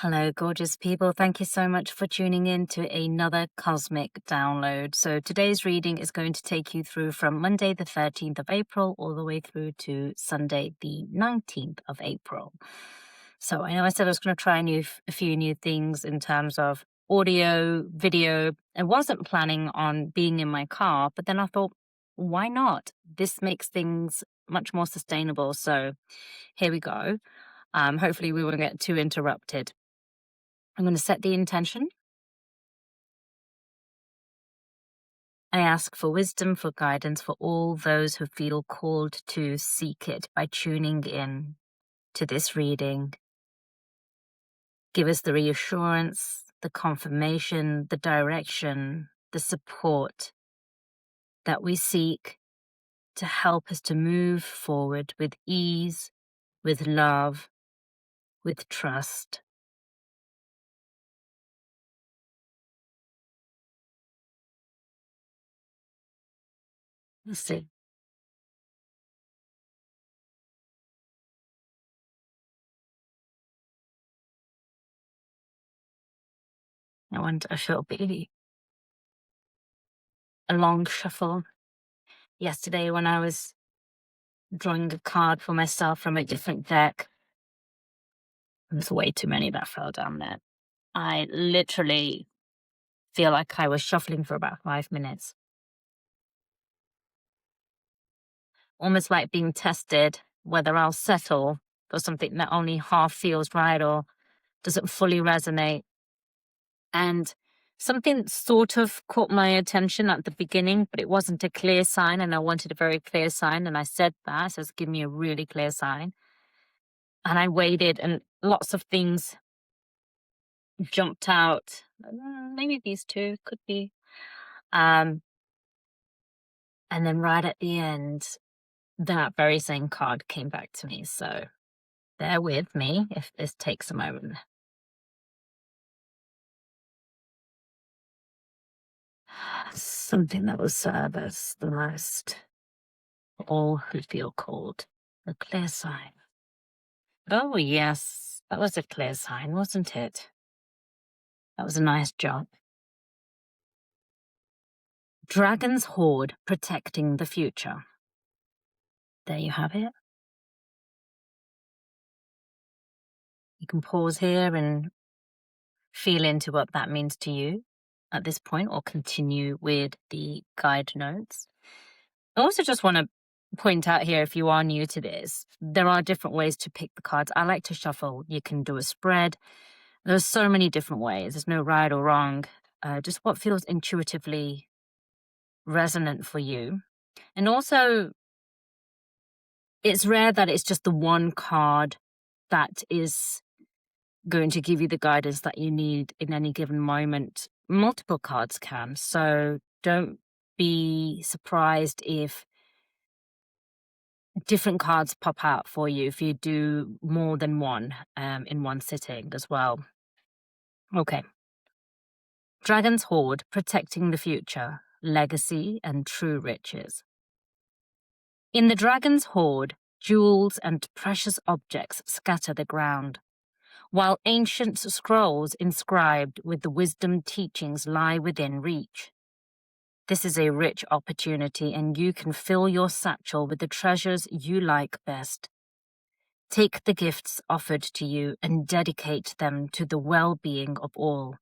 Hello, gorgeous people. Thank you so much for tuning in to another cosmic download. So, today's reading is going to take you through from Monday, the 13th of April, all the way through to Sunday, the 19th of April. So, I know I said I was going to try a few new things in terms of audio, video. I wasn't planning on being in my car, but then I thought, why not? This makes things much more sustainable. So, here we go. Hopefully, we won't get too interrupted. I'm going to set the intention. I ask for wisdom, for guidance for all those who feel called to seek it by tuning in to this reading. Give us the reassurance, the confirmation, the direction, the support that we seek to help us to move forward with ease, with love, with trust. Let's see. I wonder if it'll be a long shuffle. Yesterday, when I was drawing a card for myself from a different deck, there's way too many that fell down there. I literally feel like I was shuffling for about 5 minutes. Almost like being tested whether I'll settle for something that only half feels right or doesn't fully resonate. And something sort of caught my attention at the beginning, but it wasn't a clear sign, and I wanted a very clear sign. And I said that, I says, give me a really clear sign. And I waited, and lots of things jumped out. Maybe these two could be. And then right at the end, that very same card came back to me. So bear with me if this takes a moment. Something that will serve us the most. All who feel called. A clear sign. Oh, yes. That was a clear sign, wasn't it? That was a nice job. Dragon's Hoard protecting the future. There you have it. You can pause here and feel into what that means to you at this point, or continue with the guide notes. I also just want to point out here, if you are new to this, there are different ways to pick the cards. I like to shuffle. You can do a spread. There's so many different ways. There's no right or wrong. Just what feels intuitively resonant for you. And also, it's rare that it's just the one card that is going to give you the guidance that you need in any given moment. Multiple cards can. So don't be surprised if different cards pop out for you if you do more than one in one sitting as well. Okay. Dragon's Hoard, protecting the future, legacy and true riches. In the Dragon's Hoard, jewels and precious objects scatter the ground, while ancient scrolls inscribed with the wisdom teachings lie within reach. This is a rich opportunity, and you can fill your satchel with the treasures you like best. Take the gifts offered to you and dedicate them to the well-being of all,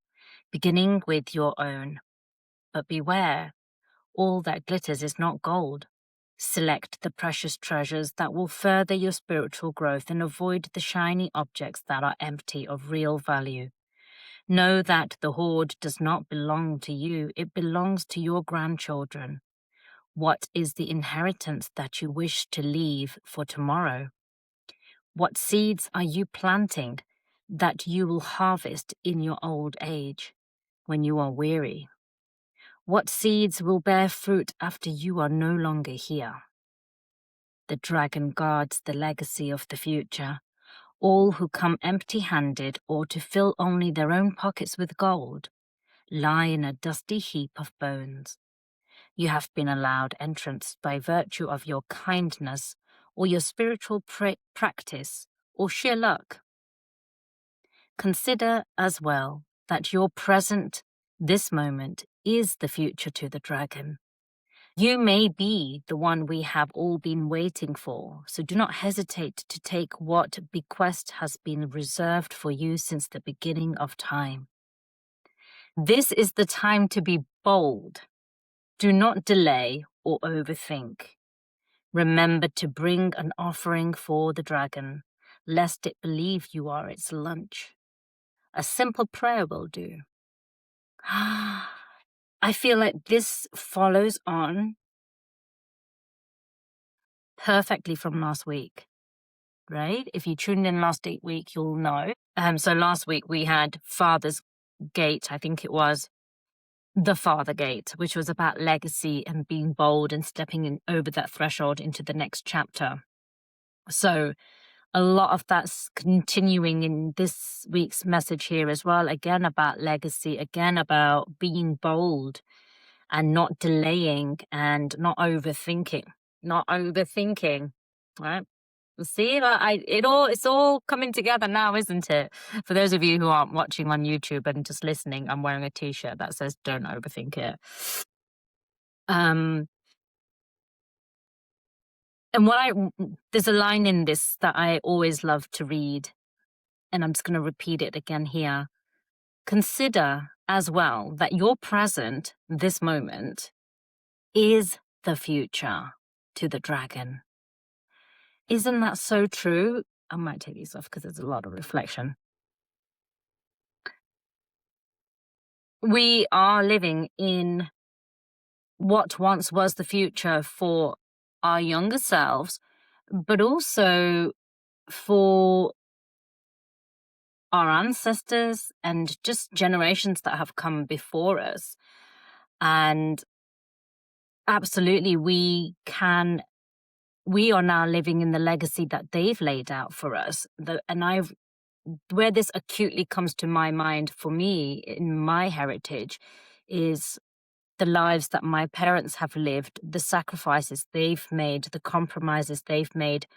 beginning with your own. But beware, all that glitters is not gold. Select the precious treasures that will further your spiritual growth and avoid the shiny objects that are empty of real value. Know that the hoard does not belong to you, it belongs to your grandchildren. What is the inheritance that you wish to leave for tomorrow? What seeds are you planting that you will harvest in your old age, when you are weary? What seeds will bear fruit after you are no longer here? The dragon guards the legacy of the future. All who come empty-handed or to fill only their own pockets with gold lie in a dusty heap of bones. You have been allowed entrance by virtue of your kindness or your spiritual practice or sheer luck. Consider as well that your present, this moment, is the future to the dragon. You may be the one we have all been waiting for, so do not hesitate to take what bequest has been reserved for you since the beginning of time. This is the time to be bold. Do not delay or overthink. Remember to bring an offering for the dragon, lest it believe you are its lunch. A simple prayer will do. I feel like this follows on perfectly from last week, right? If you tuned in last week, you'll know. So last week we had Father's Gate, I think it was, the Father Gate, which was about legacy and being bold and stepping in over that threshold into the next chapter. So a lot of that's continuing in this week's message here as well, again about legacy, again about being bold and not delaying and not overthinking, right? See, it's all coming together now, isn't it? For those of you who aren't watching on YouTube and just listening, I'm wearing a t-shirt that says "Don't overthink it." And there's a line in this that I always love to read, and I'm just going to repeat it again here. Consider as well that your present, this moment, is the future to the dragon. Isn't that so true? I might take these off because there's a lot of reflection. We are living in what once was the future for our younger selves, but also for our ancestors and just generations that have come before us. And absolutely, we are now living in the legacy that they've laid out for us. Where this acutely comes to my mind for me in my heritage is the lives that my parents have lived, the sacrifices they've made, the compromises they've made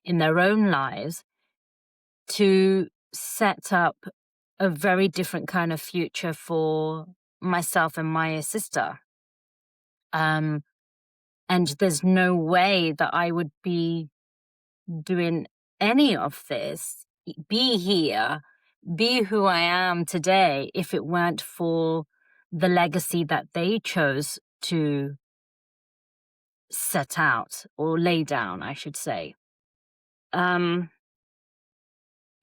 in their own lives to set up a very different kind of future for myself and my sister. And there's no way that I would be doing any of this, be here, be who I am today, if it weren't for the legacy that they chose to set out or lay down, I should say.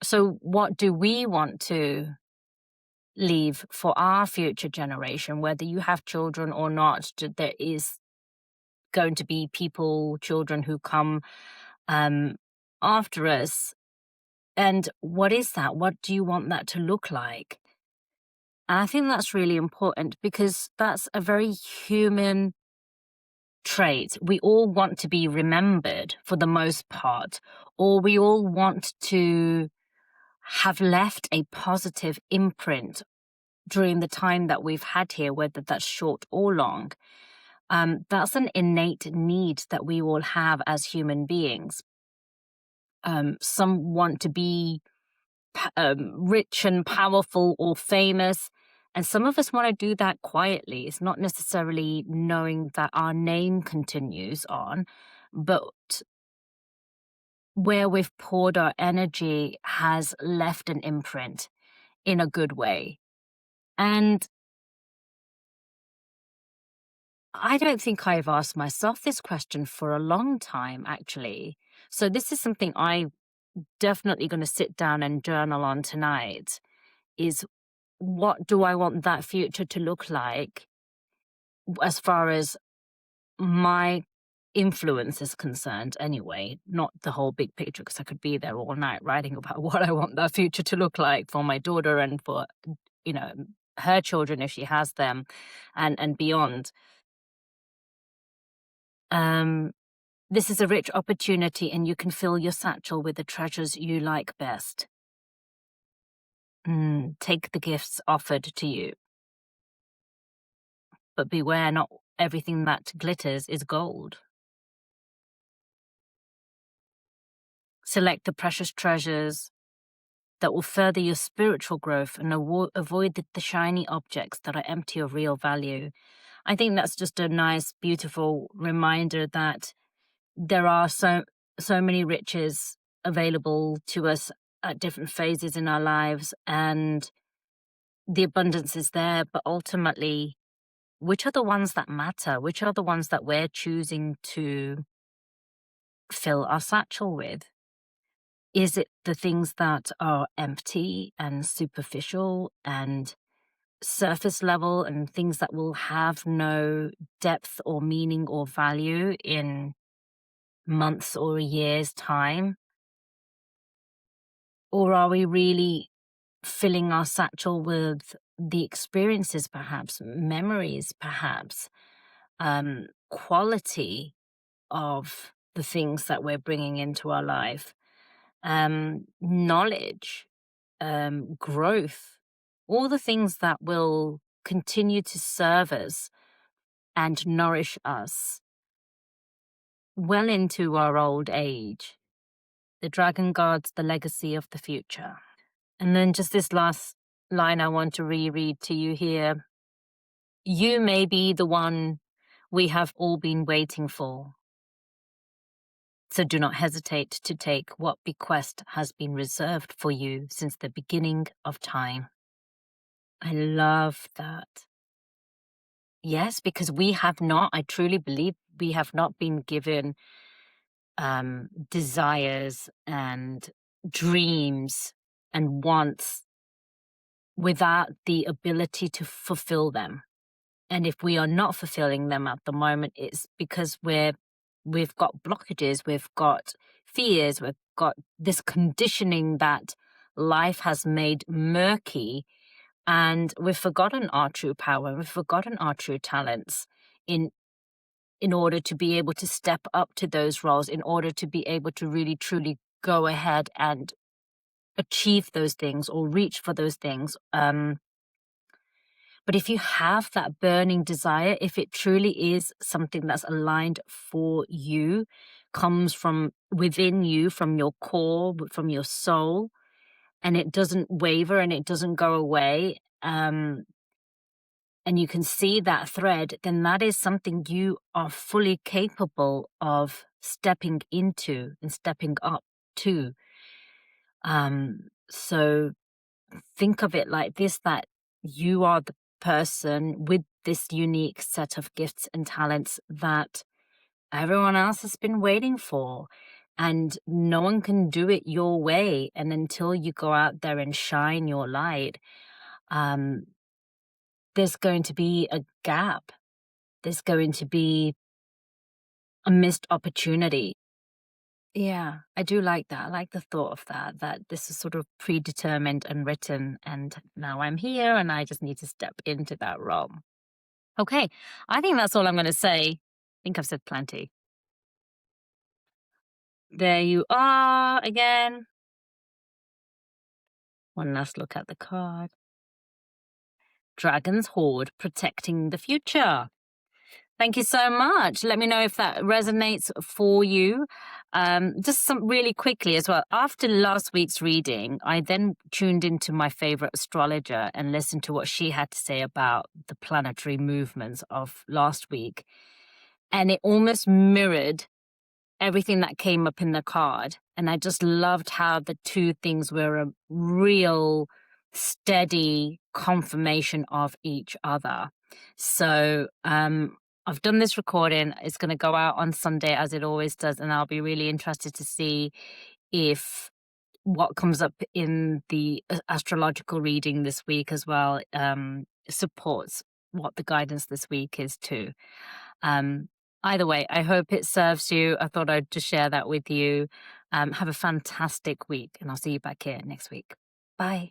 So what do we want to leave for our future generation, whether you have children or not? There is going to be children who come after us. And what is that? What do you want that to look like? And I think that's really important because that's a very human trait. We all want to be remembered for the most part, or we all want to have left a positive imprint during the time that we've had here, whether that's short or long. That's an innate need that we all have as human beings. Some want to be rich and powerful or famous, and some of us want to do that quietly. It's not necessarily knowing that our name continues on, but where we've poured our energy has left an imprint in a good way. And I don't think I've asked myself this question for a long time, actually. So this is something I'm definitely going to sit down and journal on tonight, is what do I want that future to look like as far as my influence is concerned anyway, not the whole big picture, because I could be there all night writing about what I want that future to look like for my daughter and for, her children if she has them and beyond. This is a rich opportunity and you can fill your satchel with the treasures you like best. Take the gifts offered to you. But beware, not everything that glitters is gold. Select the precious treasures that will further your spiritual growth and avoid the shiny objects that are empty of real value. I think that's just a nice, beautiful reminder that there are so many riches available to us at different phases in our lives, and the abundance is there, but ultimately, which are the ones that matter? Which are the ones that we're choosing to fill our satchel with? Is it the things that are empty and superficial and surface level and things that will have no depth or meaning or value in months or a year's time? Or are we really filling our satchel with the experiences, perhaps, memories, perhaps, quality of the things that we're bringing into our life, knowledge, growth, all the things that will continue to serve us and nourish us well into our old age. The dragon guards the legacy of the future. And then just this last line I want to reread to you here. You may be the one we have all been waiting for. So do not hesitate to take what bequest has been reserved for you since the beginning of time. I love that. Yes, because we have not, I truly believe we have not been given desires and dreams and wants without the ability to fulfill them. And if we are not fulfilling them at the moment, it's because we've got blockages, we've got fears, we've got this conditioning that life has made murky, and we've forgotten our true power, we've forgotten our true talents in order to be able to step up to those roles, in order to be able to really truly go ahead and achieve those things or reach for those things. But if you have that burning desire, if it truly is something that's aligned for you, comes from within you, from your core, from your soul, and it doesn't waver and it doesn't go away, and you can see that thread, then that is something you are fully capable of stepping into and stepping up to. So think of it like this, that you are the person with this unique set of gifts and talents that everyone else has been waiting for, and no one can do it your way. And until you go out there and shine your light, there's going to be a gap. There's going to be a missed opportunity. Yeah, I do like that. I like the thought of that this is sort of predetermined and written, and now I'm here and I just need to step into that role. Okay, I think that's all I'm going to say. I think I've said plenty. There you are again. One last look at the card. Dragon's Hoard, protecting the future. Thank you so much. Let me know if that resonates for you. Just some really quickly as well. After last week's reading, I then tuned into my favorite astrologer and listened to what she had to say about the planetary movements of last week. And it almost mirrored everything that came up in the card. And I just loved how the two things were a real steady confirmation of each other. So, I've done this recording. It's going to go out on Sunday as it always does. And I'll be really interested to see if what comes up in the astrological reading this week as well supports what the guidance this week is too. Either way, I hope it serves you. I thought I'd just share that with you. Have a fantastic week, and I'll see you back here next week. Bye.